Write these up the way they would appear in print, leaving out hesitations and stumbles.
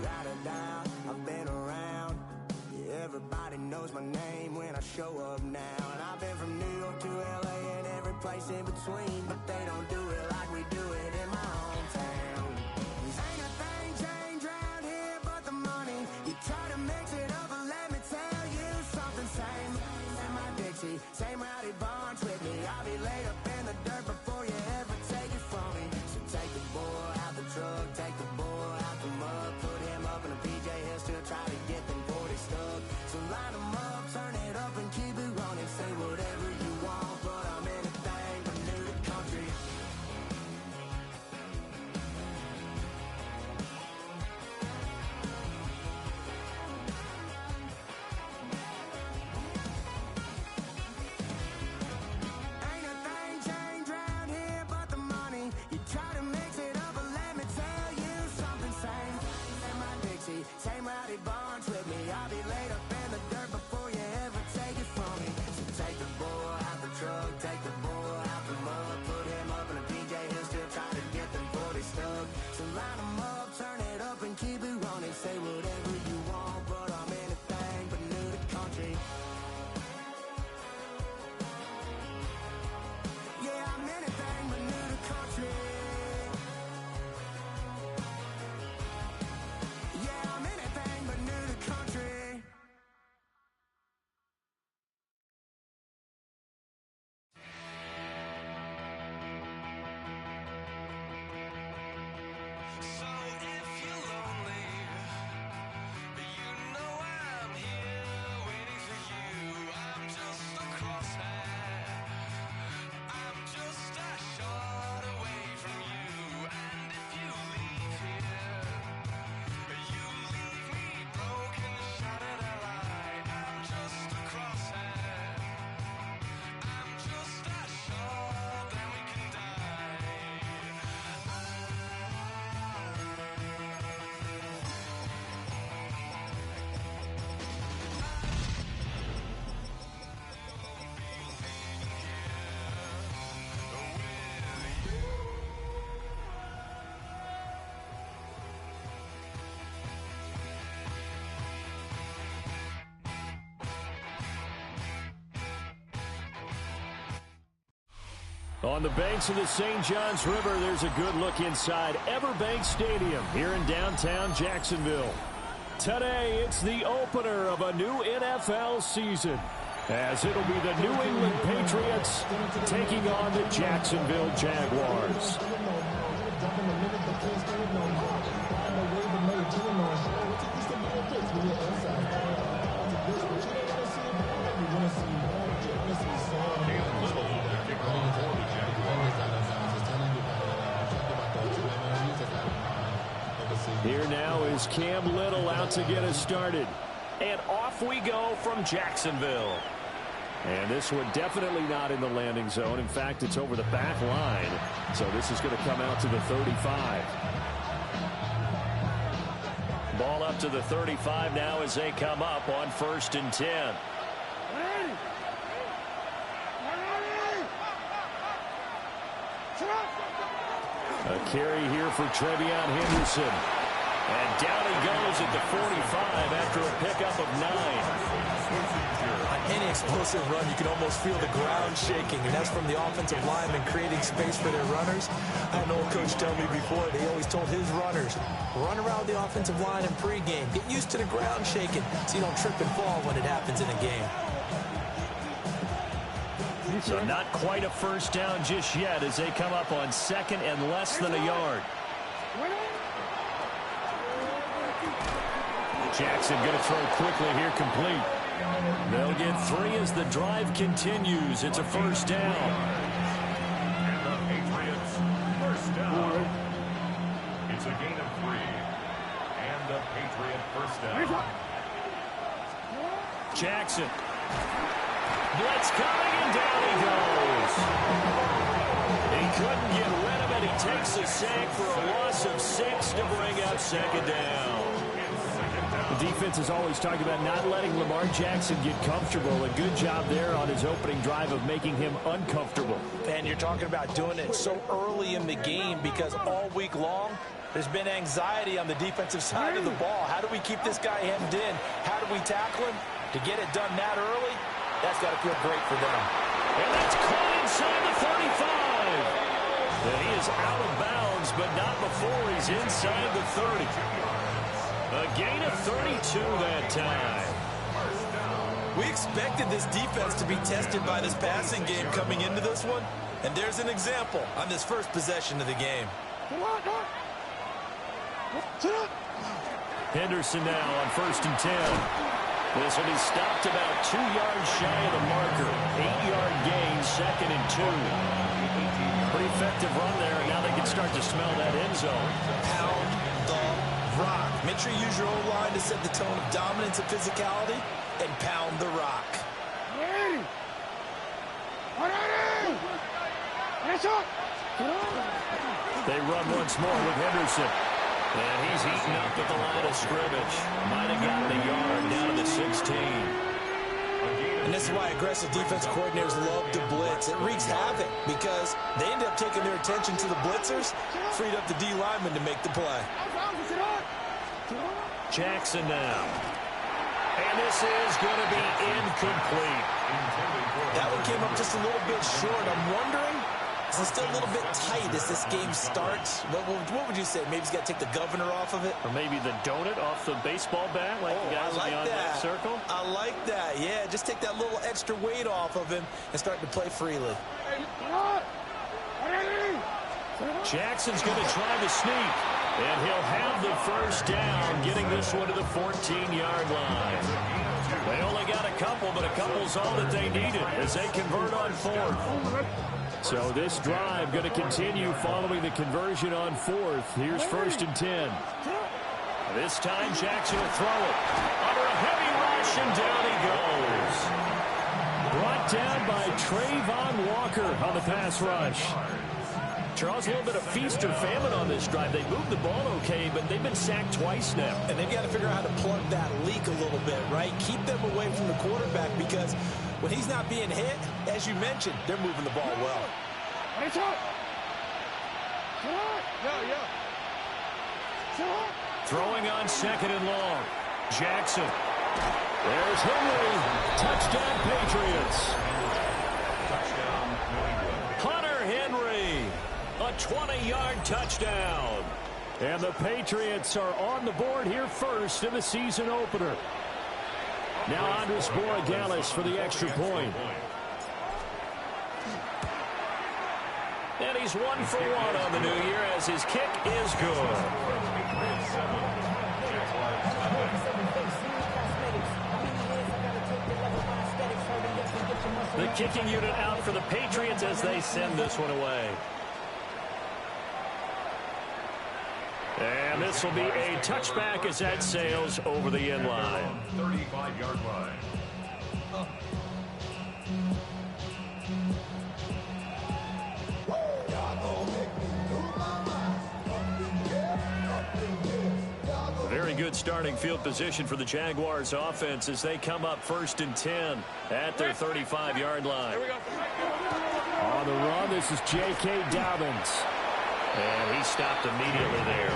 without a doubt. I've been around. Yeah, everybody knows my name when I show up now. And I've been from New York to LA and every place in between, but they don't do it like we do it in my hometown. Ain't a thing changed around here but the money. You try to mix it up and let me tell you something. Same in my Dixie, same rowdy bunch with me. I'll be laid up in the dirt before you ever take it from me. So take the boy out the truck, take the boy out the mud, put him up in a PJ Hill, still try to get them 40 stuck. So line them up, turn it up and keep it running. Say whatever you want, but I'm anything but new to country. Ain't a thing changed around here but the money. You try to mix it up, but let me tell you something. Same in my Dixie, same rowdy bunch with me. I'll be laid up in the dirt before you ever take it from me. So take the boy out the truck, take the boy out the mud, put him up in a PJ Hill, still try to get them 40 stuck. So line them up, turn it up and keep it running. Say whatever you want, but I'm anything but new to country. Yeah, I'm anything but new to country. Yeah, I'm anything but new to country. So if you're lonely, you know I'm here waiting for you. I'm just a crosshair. I'm just a shot away from you. And if you leave here, you leave me broken, shattered alive. I'm just a crosshair. I'm just a shot, then we can die. On the banks of the St. Johns River, there's a good look inside Everbank Stadium here in downtown Jacksonville. Today, it's the opener of a new NFL season, as it'll be the New England Patriots taking on the Jacksonville Jaguars. Here now is Cam Little out to get us started. And off we go from Jacksonville. And this one definitely not in the landing zone. In fact, it's over the back line. So this is going to come out to the 35. Ball up to the 35 now as they come up on 1st and 10. A carry here for Trevion Henderson. And down he goes at the 45 after a pickup of 9. On any explosive run, you can almost feel the ground shaking, and that's from the offensive linemen creating space for their runners. I had an old coach tell me before, they always told his runners, run around the offensive line in pregame. Get used to the ground shaking so you don't trip and fall when it happens in a game. So not quite a first down just yet as they come up on 2nd and less than a yard. Jackson going to throw quickly here, complete. They'll get 3 as the drive continues. It's a first down. And the Patriots, first down. It's a gain of 3. And the Patriot first down. Jackson. Blitz coming, and down he goes. He couldn't get rid of it. He takes a sack for a loss of 6 to bring up 2nd down. The defense is always talking about not letting Lamar Jackson get comfortable. A good job there on his opening drive of making him uncomfortable. And you're talking about doing it so early in the game because all week long, There's been anxiety on the defensive side of the ball. How do we keep this guy hemmed in? How do we tackle him? To get it done that early, that's got to feel great for them. And that's caught inside the 35. And he is out of bounds, but not before he's inside the 30. A gain of 32 that time. We expected this defense to be tested by this passing game coming into this one, and there's an example on this first possession of the game. Henderson now on 1st and 10. This will be stopped about 2 yards shy of the marker. 8-yard gain, 2nd and 2. Pretty effective run there, and now they can start to smell that end zone. Pound the rock. Make sure you use your own line to set the tone of dominance and physicality, and pound the rock. They run once more with Henderson. And he's eaten up at the line of scrimmage. Might have gotten a yard down to the 16. And this is why aggressive defense coordinators love to blitz. It wreaks havoc because they end up taking their attention to the blitzers, freed up the D lineman to make the play. Jackson now. And this is going to be incomplete. That one came up just a little bit short. I'm wondering, is it still a little bit tight as this game starts? What would you say? Maybe he's got to take the governor off of it? Or maybe the donut off the baseball bat, like the guys beyond that circle? I like that. Yeah, just take that little extra weight off of him and start to play freely. Jackson's going to try to sneak. And he'll have the first down, getting this one to the 14-yard line. They only got a couple, but a couple's all that they needed as they convert on 4th. So this drive going to continue following the conversion on 4th. Here's 1st and 10. This time Jackson will throw it. Under a heavy rush, and down he goes. Brought down by Trayvon Walker on the pass rush. Charles, a little bit of feast or famine on this drive. They moved the ball okay, but they've been sacked twice now. And they've got to figure out how to plug that leak a little bit, right? Keep them away from the quarterback because when he's not being hit, as you mentioned, they're moving the ball well. Throwing on 2nd and long. Jackson. There's Henry. Touchdown, Patriots. Hunter Henry. A 20-yard touchdown. And the Patriots are on the board here first in the season opener. Now Andres Borregales for the extra point. And he's 1 for 1 on the new year as his kick is good. The kicking unit out for the Patriots as they send this one away. And this will be a touchback as that sails over the end line. 35-yard line. Very good starting field position for the Jaguars offense as they come up 1st and 10 at their 35-yard line. On the run, this is J.K. Dobbins. And he stopped immediately there.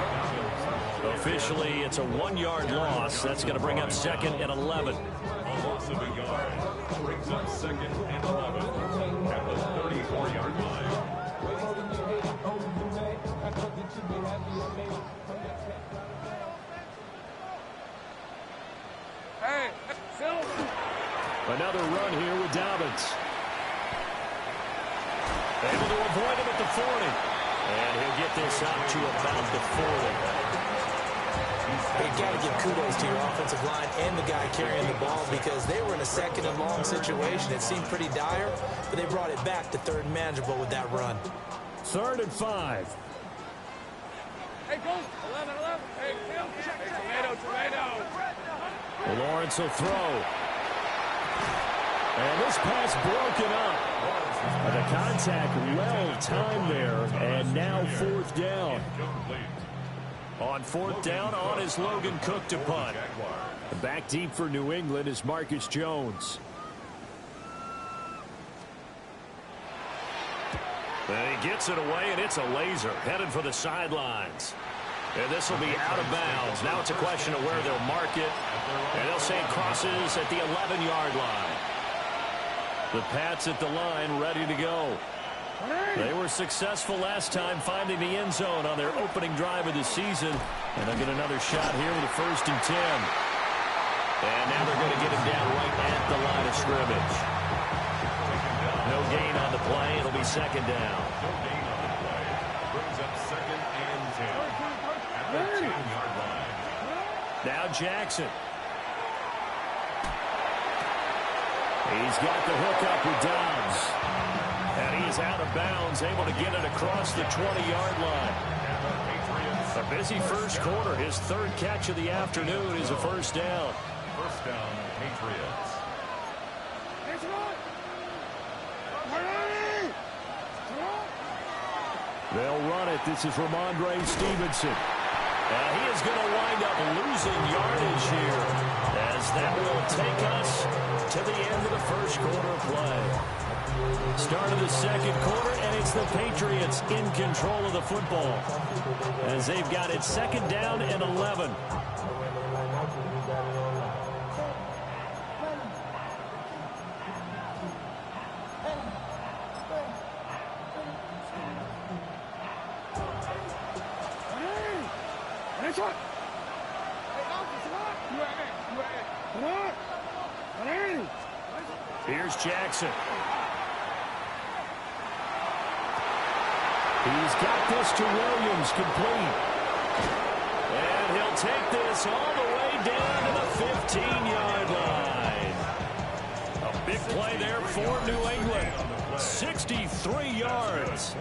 Officially, it's a 1-yard loss. That's going to bring up 2nd and 11. Loss of a yard brings up 2nd and 11 at the 34-yard line. Another run here with Dobbins. Able to avoid him at the 40. And he'll get this out to about the 40. You've got to give kudos to your offensive line and the guy carrying the ball because they were in a 2nd and long situation. It seemed pretty dire, but they brought it back to 3rd and manageable with that run. 3rd and 5. Hey, go. 11. Hey, tomato. Lawrence will throw. And this pass broken up. The contact well timed there, and now 4th down. On 4th down, on is Logan Cook to punt. Back deep for New England is Marcus Jones. And he gets it away, and it's a laser headed for the sidelines. And this will be out of bounds. Now it's a question of where they'll mark it. And they'll say it crosses at the 11-yard line. The Pats at the line ready to go. They were successful last time finding the end zone on their opening drive of the season. And they'll get another shot here with a 1st and 10. And now they're going to get him down right at the line of scrimmage. No gain on the play. It'll be 2nd down. No gain on the play. Brings up 2nd and 10 at the 10-yard line. Now Jackson. He's got the hook up with Dobbs. And he is out of bounds, able to get it across the 20-yard line. A busy first quarter. His 3rd catch of the afternoon is a 1st down. 1st down, Patriots. They'll run it. This is Ramondre Stevenson. He is going to wind up losing yardage here, as that will take us to the end of the first quarter play. Start of the 2nd quarter, and it's the Patriots in control of the football, as they've got it 2nd down and 11. Here's Jackson. He's got this to Williams, complete. And he'll take this all the way down to the 15-yard line. A big play there for New England. 63 yards.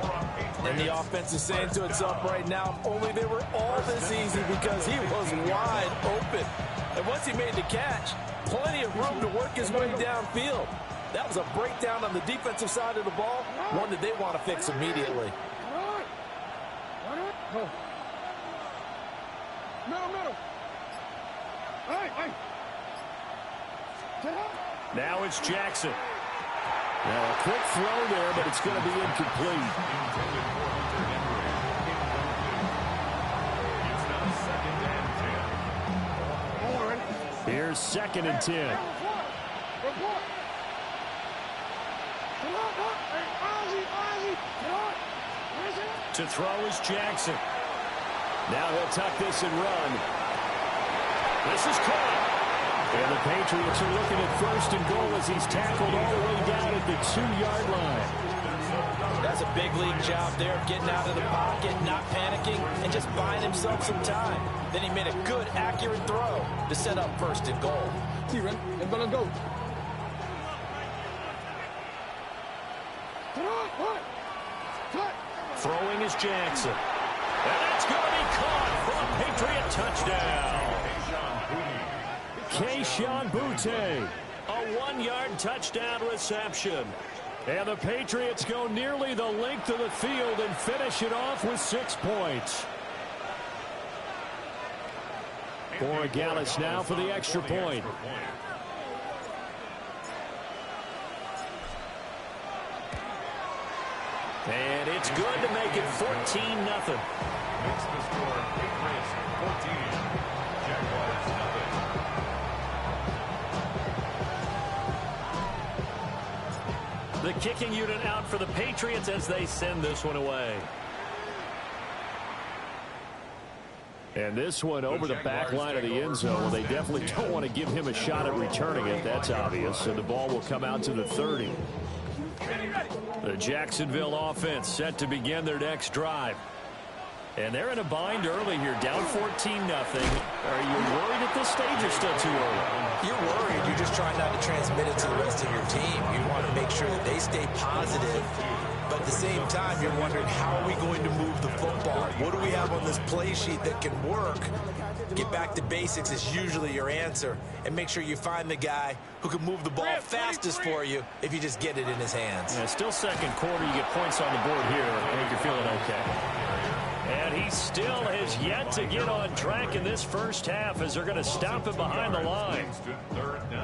And the offense is saying to itself right now, only they were all this easy because he was wide open. And once he made the catch, plenty of room to work his way downfield. That was a breakdown on the defensive side of the ball, one that they want to fix immediately. Middle. Hey. Now it's Jackson. Now a quick throw there, but it's going to be incomplete. Here's 2nd and 10. To throw is Jackson. Now he'll tuck this and run. This is caught. And the Patriots are looking at 1st and goal as he's tackled all the way down at the 2-yard line. That's a big league job there of getting out of the pocket, not panicking, and just buying himself some time. Then he made a good, accurate throw to set up 1st and goal. Steven, let's go. Throwing is Jackson. And that's going to be caught for a Patriot touchdown. Kayshon Boutte, a 1-yard touchdown reception. And the Patriots go nearly the length of the field and finish it off with 6 points. Borregales now for the extra point. And it's good to make it 14-0. Makes the score Patriots 14, Jaguars 0. The kicking unit out for the Patriots as they send this one away. And this one over the back line of the end zone. Well, they definitely don't want to give him a shot at returning it. That's obvious. And the ball will come out to the 30. The Jacksonville offense set to begin their next drive. And they're in a bind early here, down 14-0. Are you worried at this stage or still too early? You're worried. You're just trying not to transmit it to the rest of your team. You want to make sure that they stay positive. But at the same time, you're wondering, how are we going to move the football? What do we have on this play sheet that can work? Get back to basics is usually your answer. And make sure you find the guy who can move the ball fastest for you if you just get it in his hands. Yeah, still 2nd quarter. You get points on the board here. I think you're feeling okay. And he he still has yet to get on track in this first half as they're going to stop him behind the line.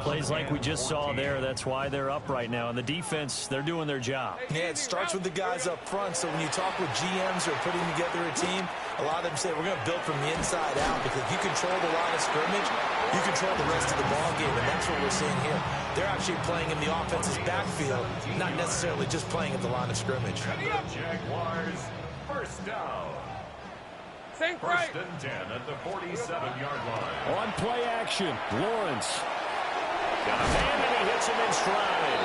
Plays like we just saw there. That's why they're up right now. And the defense, they're doing their job. Yeah, it starts with the guys up front. So when you talk with GMs who are putting together a team, a lot of them say we're going to build from the inside out, because if you control the line of scrimmage, you control the rest of the ball game, and that's what we're seeing here. They're actually playing in the offense's backfield, not necessarily just playing at the line of scrimmage. Jaguars, first down. Same First and 10 at the 47-yard line. On play action, Lawrence. Got a man, and he hits him in stride.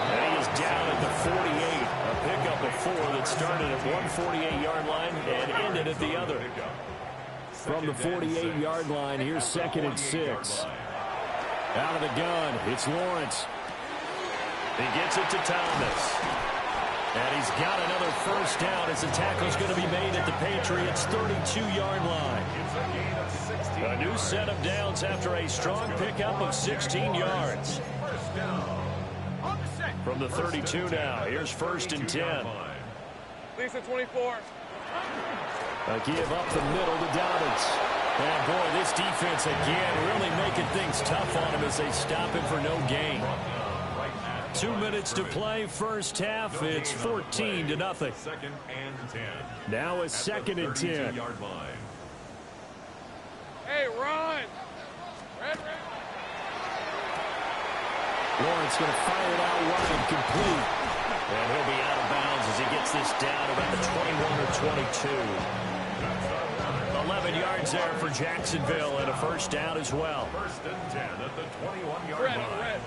And he is down at the 48. A pickup of 4 that started at one 48-yard line and ended at the other. From the 48-yard line, here's 2nd and 6. Out of the gun, it's Lawrence. He gets it to Thomas. And he's got another first down as the tackle's going to be made at the Patriots' 32-yard line. A new set of downs after a strong pickup of 16 yards. From the 32 now, here's 1st and 10. Lisa 24. A give up the middle to Dobbins. And boy, this defense again really making things tough on him as they stop him for no gain. 2 minutes to play, first half. It's 14-0. 2nd and 10. Now it's 2nd and 10. Hey, run! Red. Lawrence going to fire it out wide, complete. And he'll be out of bounds as he gets this down about the 21 or 22. 11 yards there for Jacksonville and a first down as well. 1st and 10 at the 21-yard Red. line.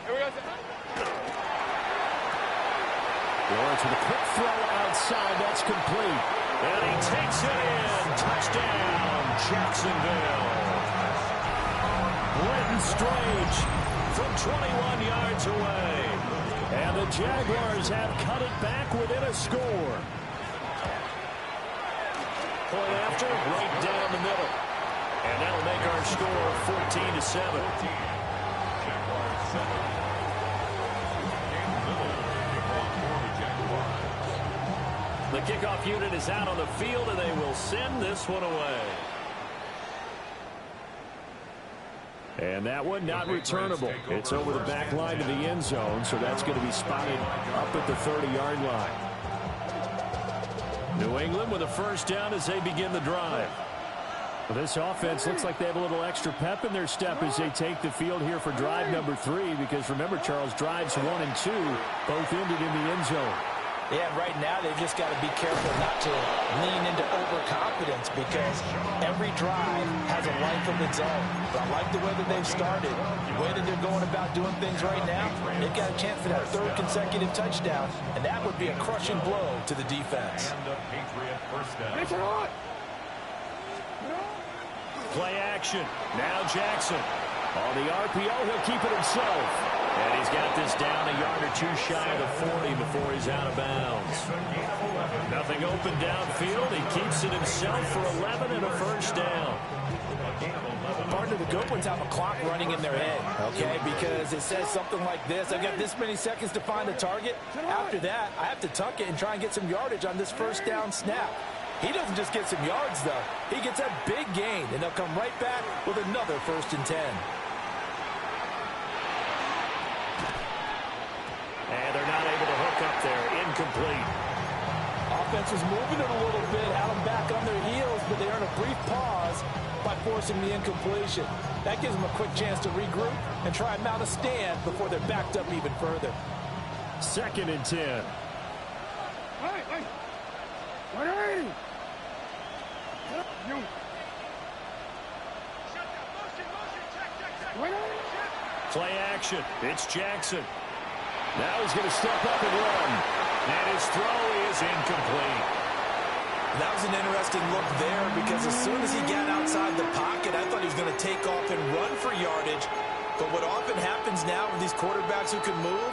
Here we go. Lawrence with a quick throw outside. That's complete. And he takes it in. Touchdown, Jacksonville. Brenton Strange from 21 yards away. And the Jaguars have cut it back within a score. Point after, right down the middle. And that'll make our score 14-7. The kickoff unit is out on the field, and they will send this one away. And that one not returnable. It's over the back line to the end zone, so that's going to be spotted up at the 30-yard line. New England with a first down as they begin the drive. Well, this offense looks like they have a little extra pep in their step as they take the field here for drive number 3, because remember, Charles, drives 1 and 2 both ended in the end zone. Yeah, right now they've just got to be careful not to lean into overconfidence, because every drive has a life of its own. But I like the way that they've started, the way that they're going about doing things right now. They've got a chance for that 3rd consecutive touchdown, and that would be a crushing blow to the defense. And the Patriot first down. Play action. Now Jackson. On the RPO, he'll keep it himself. And he's got this down a yard or 2 shy of the 40 before he's out of bounds. Nothing open downfield. He keeps it himself for 11 and a first down. Part of the good ones have a clock running in their head, okay? Because it says something like this: I've got this many seconds to find a target. After that, I have to tuck it and try and get some yardage on this first down snap. He doesn't just get some yards, though. He gets a big gain, and they'll come right back with another 1st and 10. And they're not able to hook up there. Incomplete. Offense was moving it a little bit, had them back on their heels, but they earn a brief pause by forcing the incompletion. That gives them a quick chance to regroup and try and mount a stand before they're backed up even further. 2nd and 10. Hey! Play action. It's Jackson. Now he's going to step up and run. And his throw is incomplete. That was an interesting look there, because as soon as he got outside the pocket, I thought he was going to take off and run for yardage. But what often happens now with these quarterbacks who can move,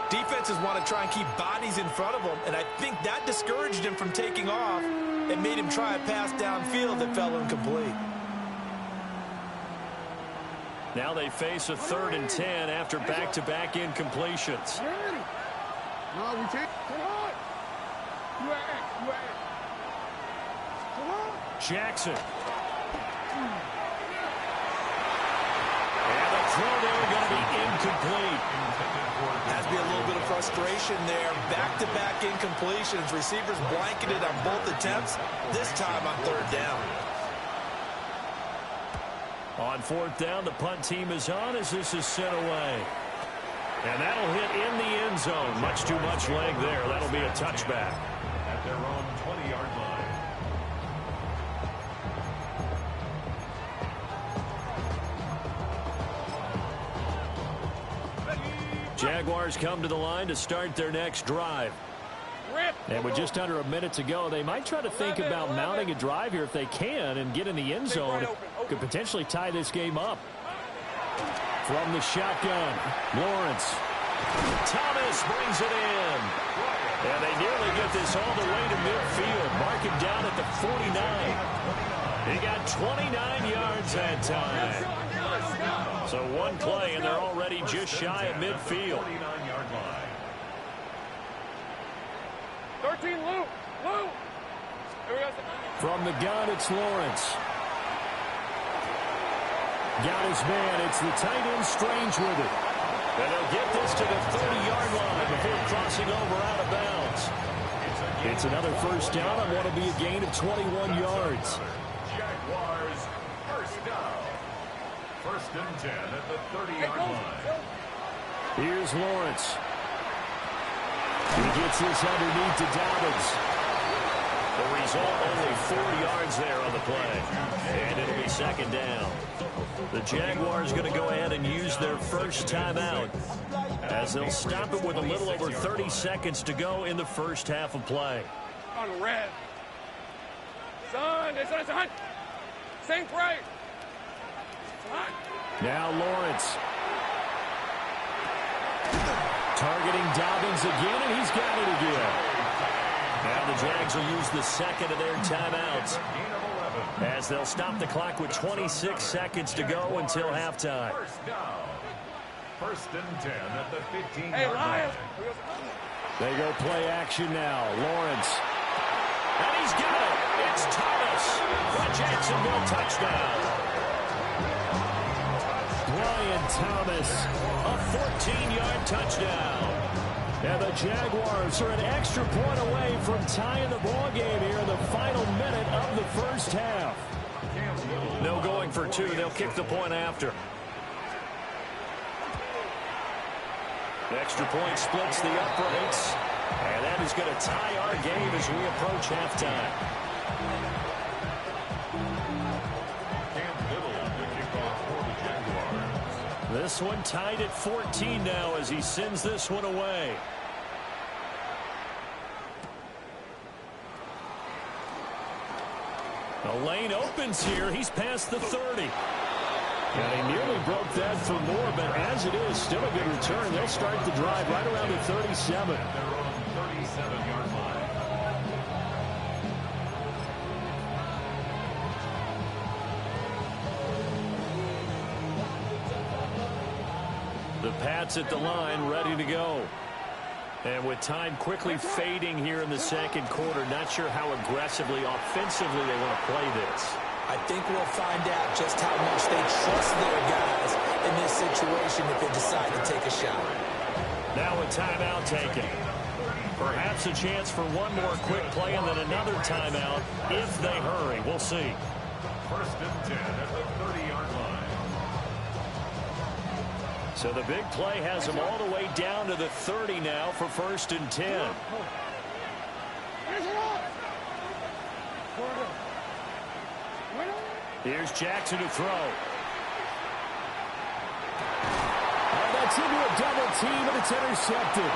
defenses want to try and keep bodies in front of them, and I think that discouraged him from taking off and made him try a pass downfield that fell incomplete. Now they face a 3rd and 10 after back-to-back incompletions. No, we take. Jackson. And the throw there going to be incomplete. Has to be a little bit of frustration there. Back-to-back incompletions. Receivers blanketed on both attempts. This time on third down. On fourth down, the punt team is on as this is sent away. And that'll hit in the end zone. Much too much leg there. That'll be a touchback. At their own 20-yard line. Jaguars come to the line to start their next drive. And with just under a minute to go, they might try to think about mounting a drive here if they can and get in the end zone. Could potentially tie this game up. From the shotgun, Lawrence. Thomas brings it in. And they nearly get this all the way to midfield. Mark him down at the 49. He got 29 yards that time. So one play, and they're already just shy of midfield. 49-yard line. 13, Lou. Here we go. From the gun, it's Lawrence. Got his man. It's the tight end Strange with it. And they'll get this to the 30-yard line before crossing over out of bounds. It's another first down on what will be a gain of 21 yards. Jaguars first down. First and 10 at the 30-yard line. Here's Lawrence. He gets this underneath to Dobbins. The result, only 4 yards there on the play. And it'll be second down. The Jaguars going to go ahead and use their first timeout as they'll stop it with a little over 30 seconds to go in the first half of play. On red. Son. Sink right. Son. Now Lawrence. Targeting Dobbins again, and he's got it again. Now the Jags will use the second of their timeouts as they'll stop the clock with 26 seconds to go until halftime. First down. First and 10 at the 15-yard Hey, line. Lions. They go play action now. Lawrence. And he's got it. It's Thomas. The Jacksonville touchdown. Brian Thomas, a 14-yard touchdown. And the Jaguars are an extra point away from tying the ball game here in the final minute of the first half. No going for two. They'll kick the point after. The extra point splits the uprights. And that is going to tie our game as we approach halftime. This one tied at 14 now as he sends this one away. The lane opens here. He's past the 30. And he nearly broke that for more, but as it is, still a good return. They'll start the drive right around the 37. Their own 37-yard line. The Pats at the line, ready to go. And with time quickly fading here in the second quarter, not sure how aggressively, offensively they want to play this. I think we'll find out just how much they trust their guys in this situation if they decide to take a shot. Now a timeout taken. Perhaps a chance for one more quick play and then another timeout if they hurry. We'll see. First and 10 at the 30-yard line. So the big play has them all the way down to the 30 now for first and 10. Here's Jackson to throw. And that's into a double team, and it's intercepted.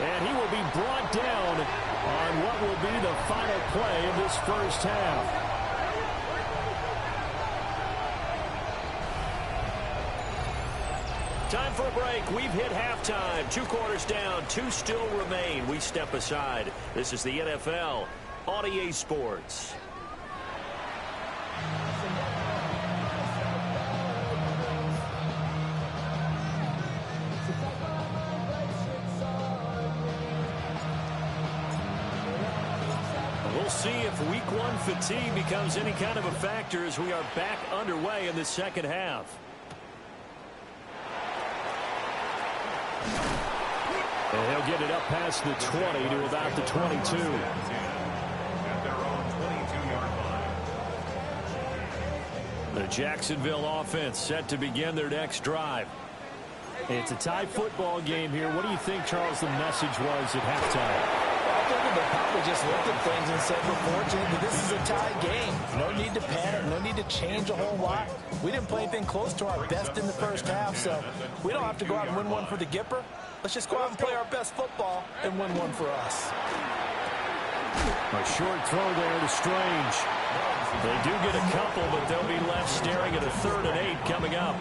And he will be brought down on what will be the final play of this first half. Time for a break. We've hit halftime. 2 quarters down. 2 still remain. We step aside. This is the NFL on EA Sports. We'll see if week one fatigue becomes any kind of a factor as we are back underway in the second half. And he'll get it up past the 20 to about the 22. At their own 22-yard line. The Jacksonville offense set to begin their next drive. It's a tie football game here. What do you think, Charles, the message was at halftime? I think they probably just looked at things and said, we're fortunate that this is a tie game. No need to panic. No need to change a whole lot. We didn't play anything close to our best in the first half, so we don't have to go out and win one for the Gipper. Let's just go out and play our best football and win one for us. A short throw there to Strange. They do get a couple, but they'll be left staring at a 3rd and 8 coming up.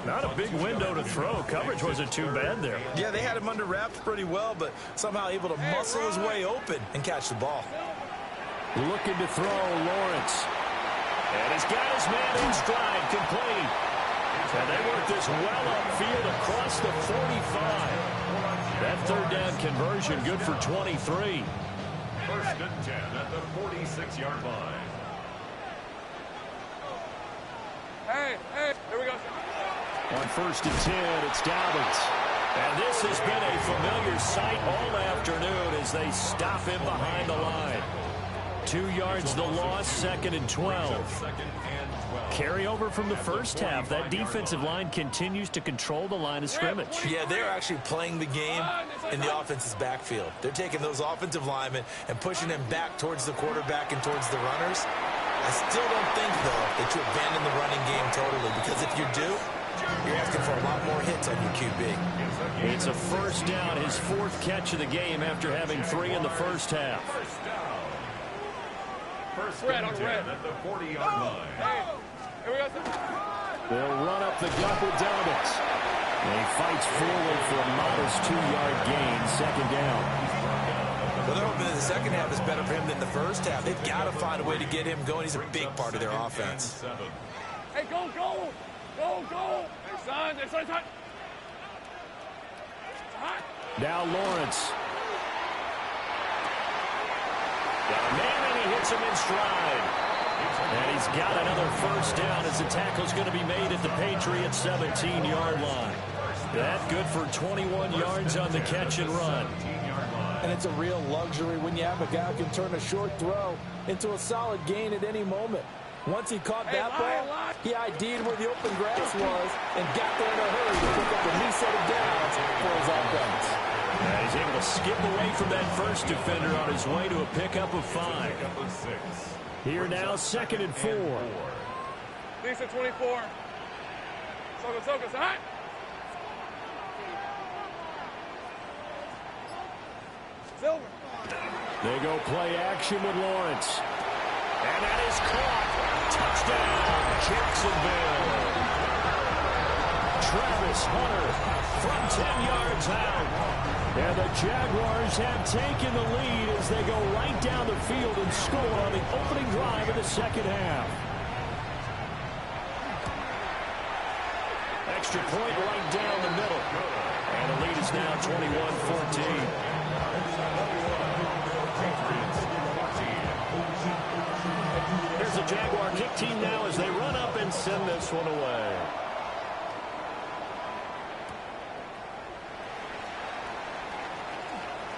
Not a big window to throw. Coverage wasn't too bad there. Yeah, they had him under wraps pretty well, but somehow able to muscle his way open and catch the ball. Looking to throw, Lawrence. And he's got his man in stride, complete. And they work this well upfield across the 45. That 3rd down conversion good for 23. 1st and 10 at the 46-yard line. Hey, here we go. On 1st and 10, it's Dobbins. And this has been a familiar sight all afternoon as they stop him behind the line. 2 yards the loss, 2nd and 12. Carry over from the first half. That defensive line continues to control the line of scrimmage. Yeah, they're actually playing the game in the offense's backfield. They're taking those offensive linemen and pushing them back towards the quarterback and towards the runners. I still don't think, though, that you abandon the running game totally, because if you do, you're asking for a lot more hits on your QB. It's a 1st down, his 4th catch of the game after having 3 in the first half. 1st and 10 at the 40-yard line. Hey, here we go. They'll run up the gut with Dobbins. And he fights forward for a modest 2-yard gain, 2nd down. Well, they're hoping that the second half is better for him than the first half. They've got to find a way to get him going. He's a big part of their offense. Hey, go. Hey, son, it's hot. Now Lawrence. Got a man and he hits him in stride. And he's got another 1st down as the tackle's going to be made at the Patriots 17-yard line. That good for 21 yards on the catch and run. And it's a real luxury when you have a guy who can turn a short throw into a solid gain at any moment. Once he caught that ball, he ID'd where the open grass was and got there in a hurry to pick up a new set of downs for his offense. And he's able to skip away from that first defender on his way to a pickup of 5. Here now, 2nd and 4. Lisa 24. Soka, hot. Silver. They go play action with Lawrence. And that is caught. Touchdown, Jacksonville. Travis Hunter from 10 yards out. And the Jaguars have taken the lead as they go right down the field and score on the opening drive of the second half. Extra point right down the middle. And the lead is now 21-14. Here's the Jaguar kick team now as they run up and send this one away.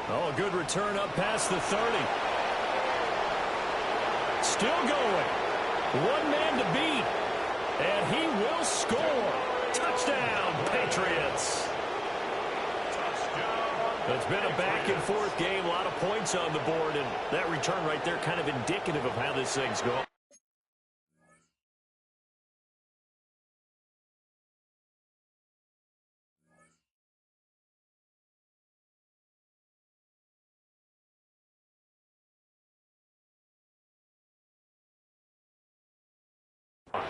Oh, a good return up past the 30. Still going. One man to beat. And he will score. Touchdown, Patriots. It's been a back-and-forth game, a lot of points on the board, and that return right there kind of indicative of how this thing's going.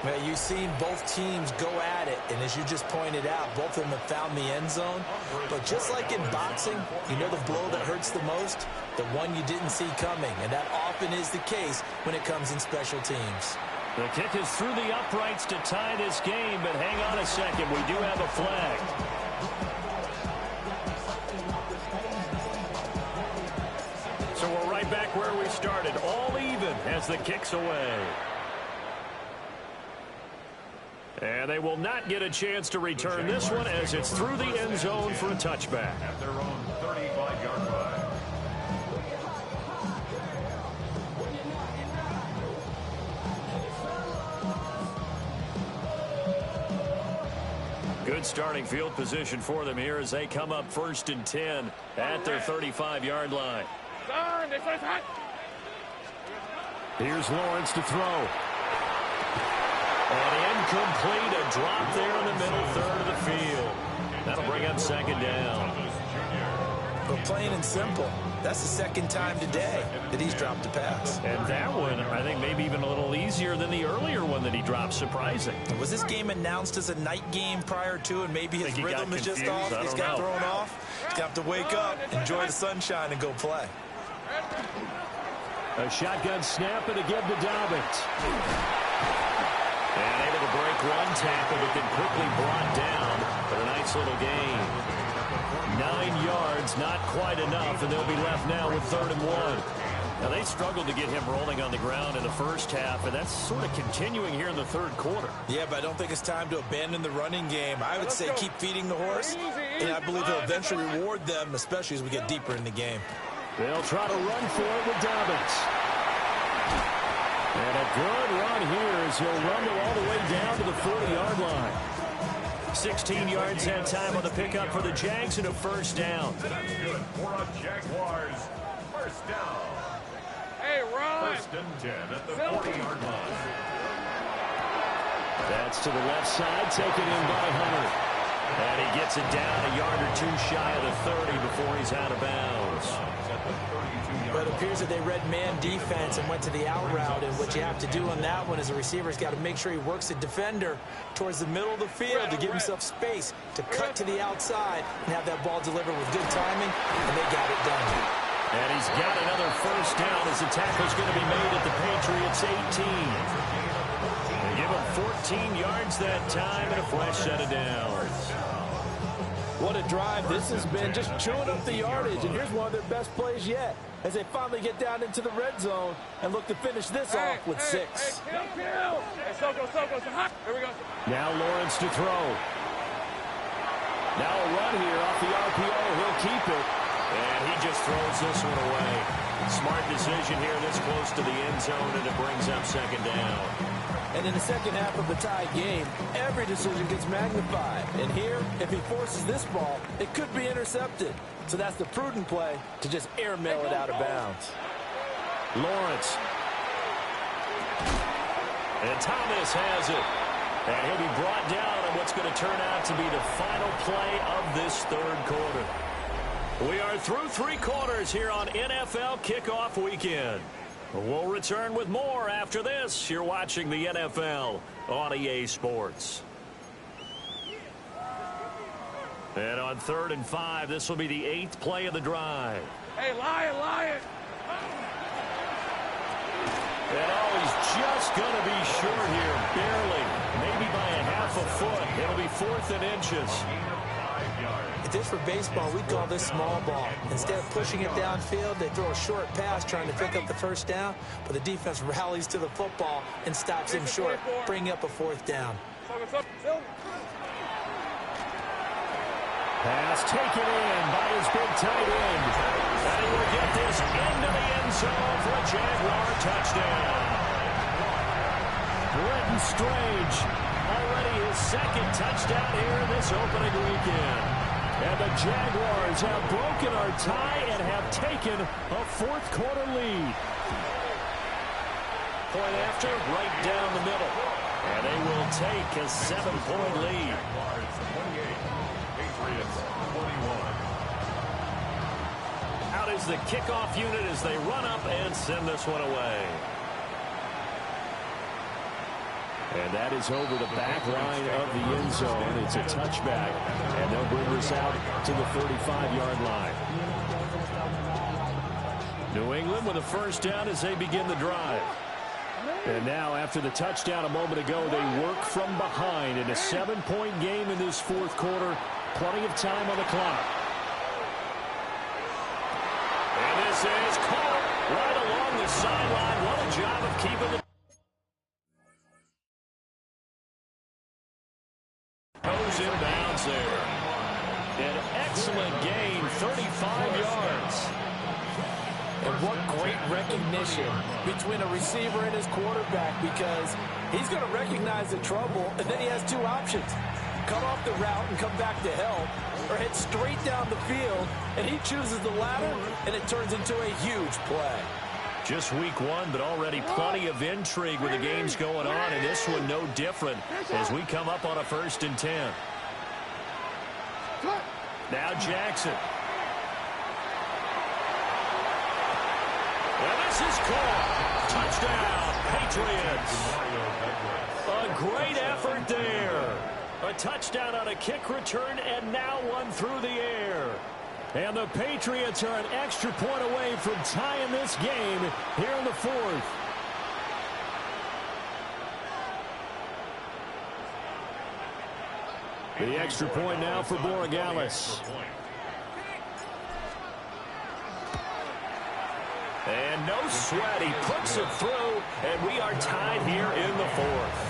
Well, you've seen both teams go at it, and as you just pointed out, both of them have found the end zone. But just like in boxing, you know the blow that hurts the most? The one you didn't see coming, and that often is the case when it comes in special teams. The kick is through the uprights to tie this game, but hang on a second, we do have a flag. So we're right back where we started. All as the kick's away. And they will not get a chance to return this one as it's through the end zone for a touchback. At their own 35-yard line. Good starting field position for them here as they come up 1st and 10 at their 35-yard line. Here's Lawrence to throw. And incomplete, a drop there in the middle third of the field. That'll bring up 2nd down. But plain and simple, that's the 2nd time today that he's dropped a pass. And that one, I think, maybe even a little easier than the earlier one that he dropped. Surprising. Was this game announced as a night game prior to, and maybe his rhythm is just off? He's got thrown off. He's got to wake up, enjoy the sunshine, and go play. A shotgun snap and a give to Dobbins. And able to break one tackle, but then quickly brought down for a nice little gain. 9 yards, not quite enough, and they'll be left now with 3rd and 1. Now, they struggled to get him rolling on the ground in the first half, and that's sort of continuing here in the 3rd quarter. Yeah, but I don't think it's time to abandon the running game. I would say keep feeding the horse, and I believe he'll eventually reward them, especially as we get deeper in the game. They'll try to run for it with Dobbins. And a good run here as he'll rumble all the way down to the 40-yard line. 16 yards that time on the pickup for the Jags and a 1st down. That's good for a Jaguars. 1st down. Hey, run! 1st and 10 at the 40-yard line. That's to the left side, taken in by Hunter. And he gets it down a yard or two shy of the 30 before he's out of bounds. But it appears that they read man defense and went to the out route, and what you have to do on that one is a receiver's got to make sure he works the defender towards the middle of the field to give himself space to cut to the outside and have that ball delivered with good timing, and they got it done. And he's got another 1st down as the tackle's going to be made at the Patriots 18. They give him 14 yards that time and a fresh set of downs. What a drive this has been, just chewing up the yardage, and here's one of their best plays yet as they finally get down into the red zone and look to finish this off with 6. Hey, Soko, here we go. Now Lawrence to throw. Now a run here off the RPO. He'll keep it. And he just throws this one away. Smart decision here this close to the end zone, and it brings up 2nd down. And in the second half of the tie game, every decision gets magnified. And here, if he forces this ball, it could be intercepted. So that's the prudent play to just airmail it out of bounds. Lawrence. And Thomas has it. And he'll be brought down on what's going to turn out to be the final play of this 3rd quarter. We are through 3 quarters here on NFL Kickoff Weekend. We'll return with more after this. You're watching the NFL on EA Sports. And on 3rd and 5, this will be the 8th play of the drive. Hey, Lion! And he's just going to be short here, barely, maybe by a half a foot. It'll be 4th and inches. If this were baseball, we'd call this small ball. Instead of pushing it downfield, they throw a short pass trying to pick up the 1st down, but the defense rallies to the football and stops him short, bringing up a 4th down. Pass taken in by his big tight end. And he will get this into the end zone for a Jaguar touchdown. Brenton Strange, already his 2nd touchdown here this opening weekend. And the Jaguars have broken our tie and have taken a 4th quarter lead. Point after, right down the middle. And they will take a 7-point lead. Out is the kickoff unit as they run up and send this one away. And that is over the back line of the end zone. It's a touchback, and they'll bring this out to the 35-yard line. New England with a 1st down as they begin the drive. And now, after the touchdown a moment ago, they work from behind in a 7-point game in this 4th quarter. Plenty of time on the clock. And this is caught right along along the sideline. What a job of keeping the goes inbounds there. An excellent gain, 35 yards. And what great recognition between a receiver and his quarterback, because he's going to recognize the trouble, and then he has two options. Cut off the route and come back to help, or head straight down the field, and he chooses the latter, and it turns into a huge play. Just week one, but already plenty of intrigue with the games going on, and this one no different as we come up on a 1st and 10. Now Jackson. And this is caught. Touchdown, Patriots. A great effort there. A touchdown on a kick return, and now one through the air. And the Patriots are an extra point away from tying this game here in the 4th. The extra point now for Borregales. And no sweat, he puts it through, and we are tied here in the 4th.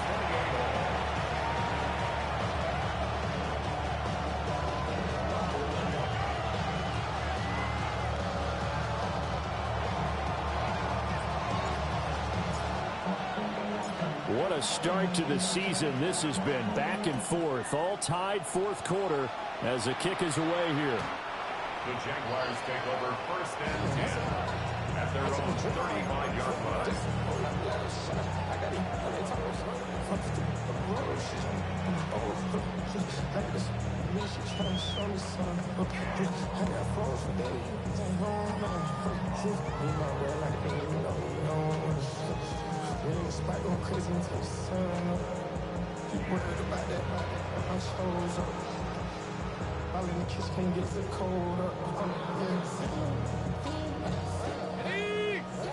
What a start to the season this has been. Back and forth, all tied 4th quarter as the kick is away here. The Jaguars take over 1st and 10 at their own 35-yard line.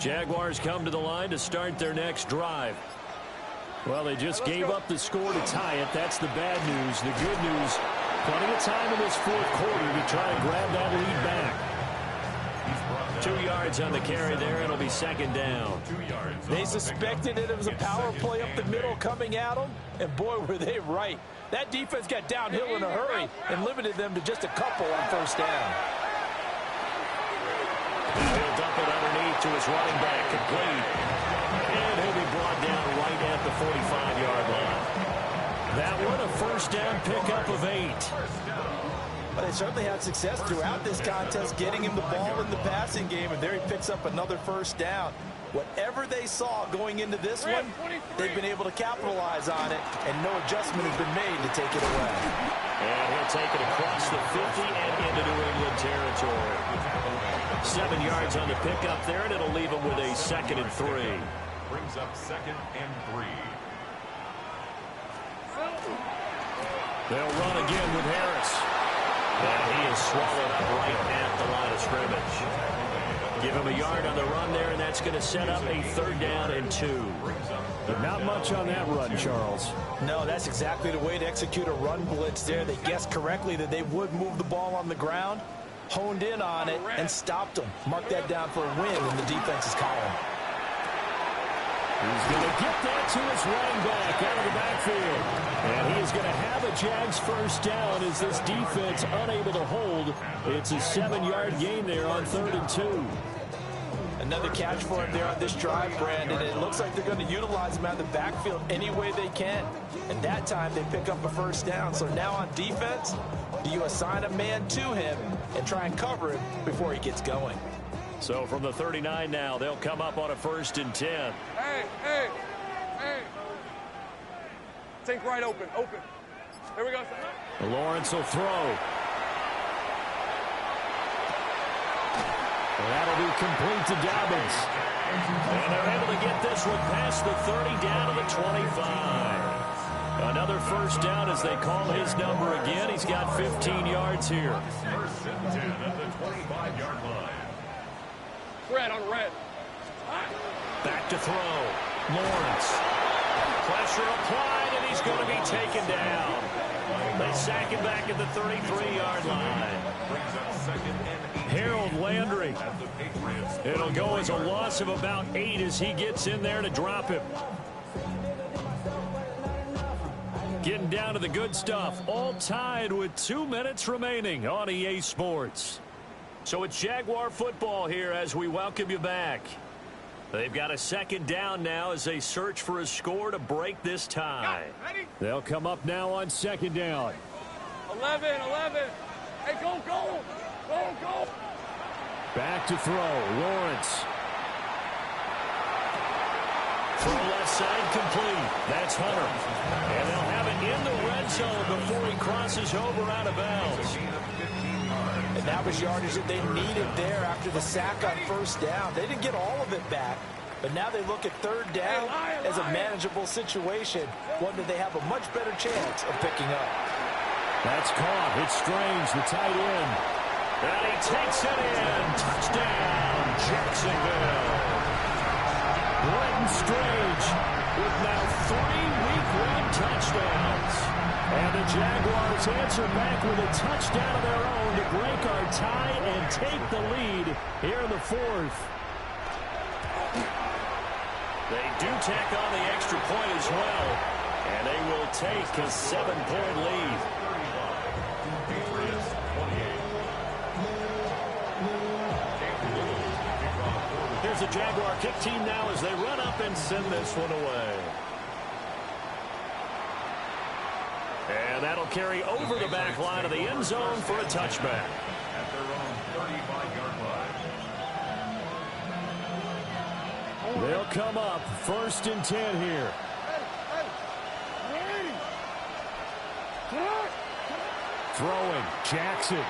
Jaguars come to the line to start their next drive. Well, they just gave up the score to tie it. That's the bad news. The good news, plenty of time in this 4th quarter to try and grab that lead back. 2 yards on the carry there. It'll be 2nd down. They suspected it was a power play up the middle coming at them, and boy, were they right. That defense got downhill in a hurry and limited them to just a couple on 1st down. He'll dump it underneath to his running back, complete. And he'll be brought down right at the 45-yard line. That one, a 1st down pickup of 8. But they certainly had success throughout this contest getting him the ball in the passing game, and there he picks up another 1st down. Whatever they saw going into this one, they've been able to capitalize on it, and no adjustment has been made to take it away. And he'll take it across the 50 and into New England territory. 7 yards on the pickup there, and it'll leave him with a 2nd and 3. Brings up 2nd and 3. They'll run again with Harris. And he is swallowed up right at the line of scrimmage. Give him a yard on the run there, and that's going to set up a 3rd down and 2. But not much on that run, Charles. No, that's exactly the way to execute a run blitz there. They guessed correctly that they would move the ball on the ground, honed in on it, and stopped them. Mark that down for a win in the defense's column. He's going to get that to his running back out of the backfield. And he is going to have a Jags 1st down as this defense unable to hold. It's a 7-yard gain there on 3rd and 2. Another catch for him there on this drive, Brandon. It looks like they're going to utilize him out of the backfield any way they can. And that time they pick up a 1st down. So now on defense, do you assign a man to him and try and cover him before he gets going? So from the 39 now, they'll come up on a 1st and 10. Hey. Think right open. Here we go. Lawrence will throw. That'll be complete to Dobbins. And they're able to get this one past the 30 down to the 25. Another 1st down as they call his number again. He's got 15 yards here. 1st and 10 at the 25-yard line. Red on red. Back to throw. Lawrence. Pressure applied, and he's going to be taken down. They sack him back at the 33-yard line. Harold Landry. It'll go as a loss of about 8 as he gets in there to drop him. Getting down to the good stuff. All tied with 2 minutes remaining on EA Sports. So it's Jaguar football here as we welcome you back. They've got a second down now as they search for a score to break this tie. They'll come up now on second down. 11. Hey, go. Back to throw. Lawrence. Throw left side complete. That's Hunter. And they'll have it in the red zone before he crosses over out of bounds. And that was yardage that they needed there after the sack on first down. They didn't get all of it back, but now they look at third down as a manageable situation, one that they have a much better chance of picking up. That's caught. It's Strange, the tight end. And he takes it in. Touchdown, Jacksonville. Brenton Strange with now 3 Week 1 touchdowns. And the Jaguars answer back with a touchdown of their own to break our tie and take the lead here in the fourth. They do tack on the extra point as well, and they will take a 7-point lead. Here's the Jaguar kick team now as they run up and send this one away. And that'll carry over the back line of the end zone for a touchback. At their own 35-yard line. They'll come up 1st and 10 here. Throwing, Jackson.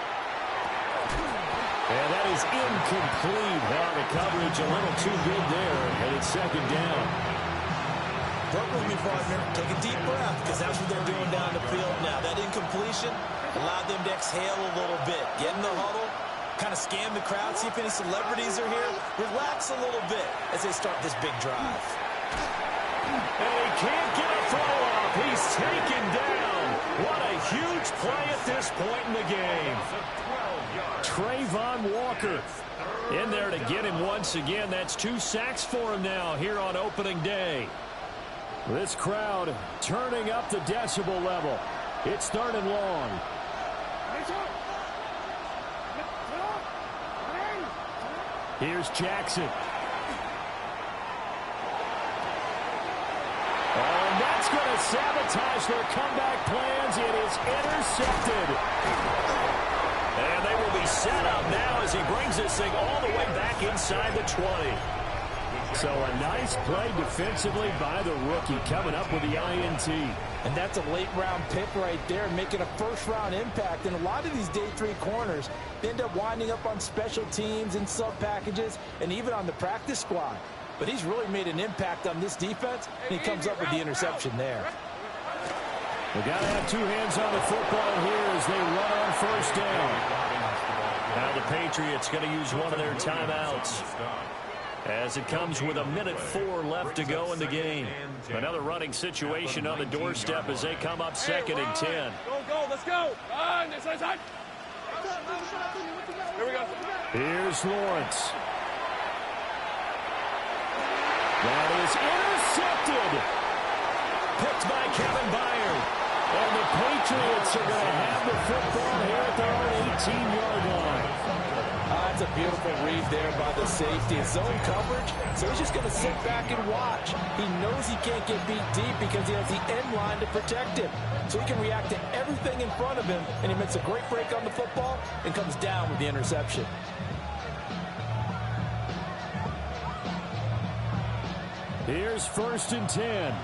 And that is incomplete. Now the coverage a little too good there, and it's second down. Work with me, partner. Take a deep breath, because that's what they're doing down the field now. That incompletion allowed them to exhale a little bit. Get in the huddle, kind of scan the crowd, see if any celebrities are here. Relax a little bit as they start this big drive. And he can't get a throw off. He's taken down. What a huge play at this point in the game. Trayvon Walker in there to get him once again. That's 2 sacks for him now here on opening day. This crowd turning up the decibel level. It's 3rd and long. Here's Jackson. And that's going to sabotage their comeback plans. It is intercepted. And they will be set up now as he brings this thing all the way back inside the 20. So a nice play defensively by the rookie coming up with the INT. And that's a late-round pick right there, making a first-round impact. And a lot of these day 3 corners end up winding up on special teams and sub-packages and even on the practice squad. But he's really made an impact on this defense, and he comes up with the interception there. They got to have 2 hands on the football here as they run on first down. Now the Patriots going to use one of their timeouts, as it comes with 1:04 left to go in the game. Another running situation on the doorstep as they come up 2nd and 10. Go, let's go. Inside. Here we go. Here's Lawrence. That is intercepted. Picked by Kevin Byard. And the Patriots are going to have the football here at their own 18-yard line. That's a beautiful read there by the safety. It's zone coverage, so he's just going to sit back and watch. He knows he can't get beat deep because he has the end line to protect him. So he can react to everything in front of him, and he makes a great break on the football and comes down with the interception. Here's 1st and 10.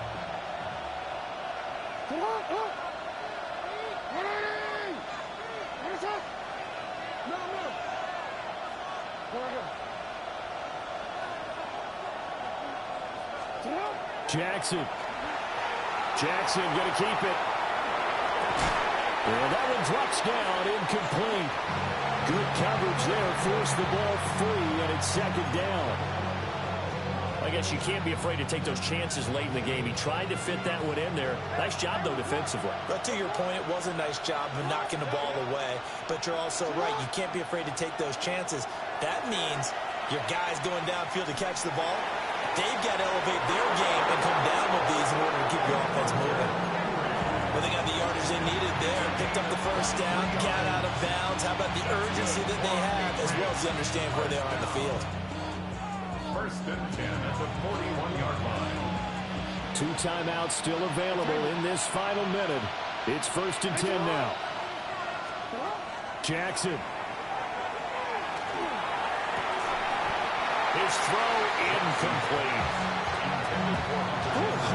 Jackson going to keep it. And that one drops down, incomplete. Good coverage there, forced the ball free, and it's 2nd down. I guess you can't be afraid to take those chances late in the game. He tried to fit that one in there. Nice job, though, defensively. But to your point, it was a nice job of knocking the ball away. But you're also right. You can't be afraid to take those chances. That means your guys going downfield to catch the ball, they've got to elevate their game and come down with these in order to keep your offense moving. Well, they got the yardage they needed there. Picked up the first down, got out of bounds. How about the urgency that they have, as well as understand where they are on the field? First and 10 at the 41-yard line. 2 timeouts still available in this final minute. It's first and 10 now. Jackson. His throw incomplete.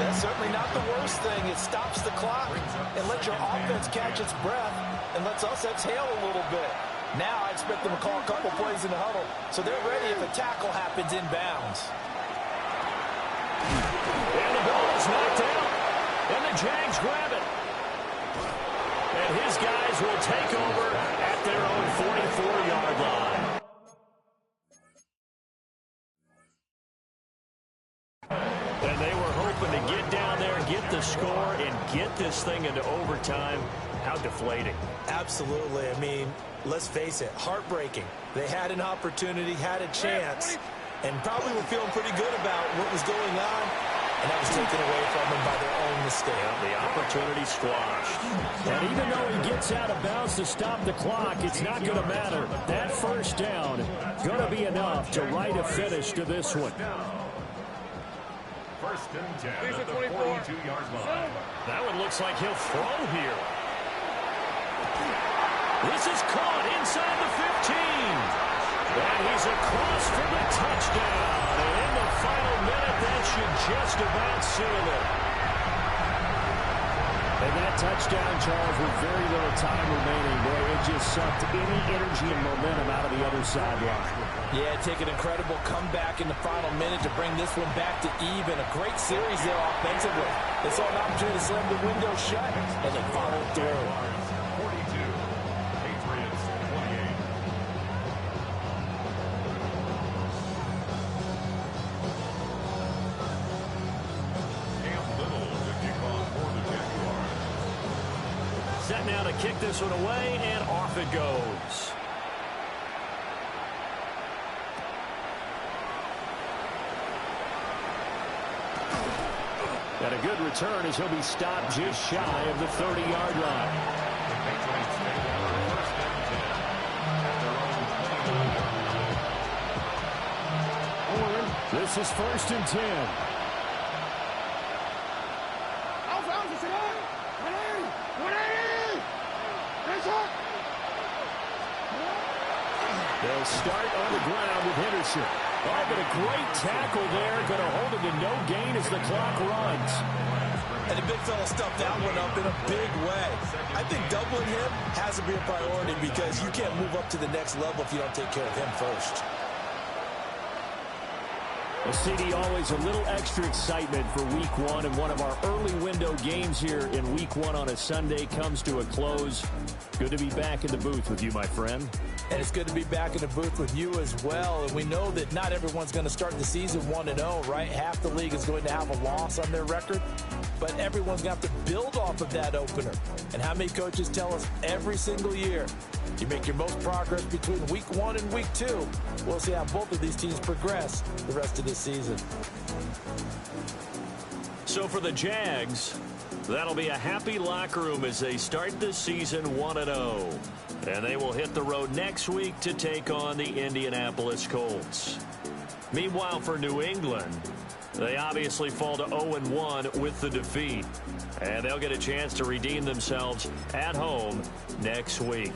That's certainly not the worst thing. It stops the clock and lets your offense catch its breath and lets us exhale a little bit. Now I expect them to call a couple plays in the huddle, so they're ready if a tackle happens inbounds. And the ball is knocked out, and the Jags grab it. And his guys will take over at their own 44-yard line. And they were hoping to get down there, get the score, and get this thing into overtime. How deflating. Absolutely. I mean, let's face it, heartbreaking. They had an opportunity, had a chance, and probably were feeling pretty good about what was going on, and that was taken away from them by their own mistake. Yeah, the opportunity squashed. And even though he gets out of bounds to stop the clock, it's not going to matter. That first down going to be enough to write a finish to this one. First and 10 at the 42-yard line. That one looks like he'll throw here. This is caught inside the 15. And he's across for the touchdown. And in the final minute, that should just about seal it. And that touchdown, Charles, with very little time remaining, boy, it just sucked any energy and momentum out of the other sideline. Yeah, take an incredible comeback in the final minute to bring this one back to even. A great series there offensively. They saw an opportunity to slam the window shut, and they followed through. 42, Patriots 28. Cam Little to kick off for the Jaguars. Set now to kick this one away, and off it goes. And a good return as he'll be stopped just shy of the 30-yard line. The Patriots take over first and 10 at their own 20-yard line. This is first and 10. They'll start on the ground with Henderson. Oh, but a great tackle there. Going to hold him to no gain as the clock runs. And the big fella stuffed that one up in a big way. I think doubling him has to be a priority because you can't move up to the next level if you don't take care of him first. Well, CD, always a little extra excitement for Week 1, and one of our early window games here in Week 1 on a Sunday comes to a close. Good to be back in the booth with you, my friend. And it's good to be back in the booth with you as well. And we know that not everyone's going to start the season 1-0, right? Half the league is going to have a loss on their record. But everyone's going to have to build off of that opener. And how many coaches tell us every single year, you make your most progress between Week 1 and Week 2. We'll see how both of these teams progress the rest of this season. So for the Jags, that'll be a happy locker room as they start the season 1-0. And they will hit the road next week to take on the Indianapolis Colts. Meanwhile, for New England, they obviously fall to 0-1 with the defeat. And they'll get a chance to redeem themselves at home next week.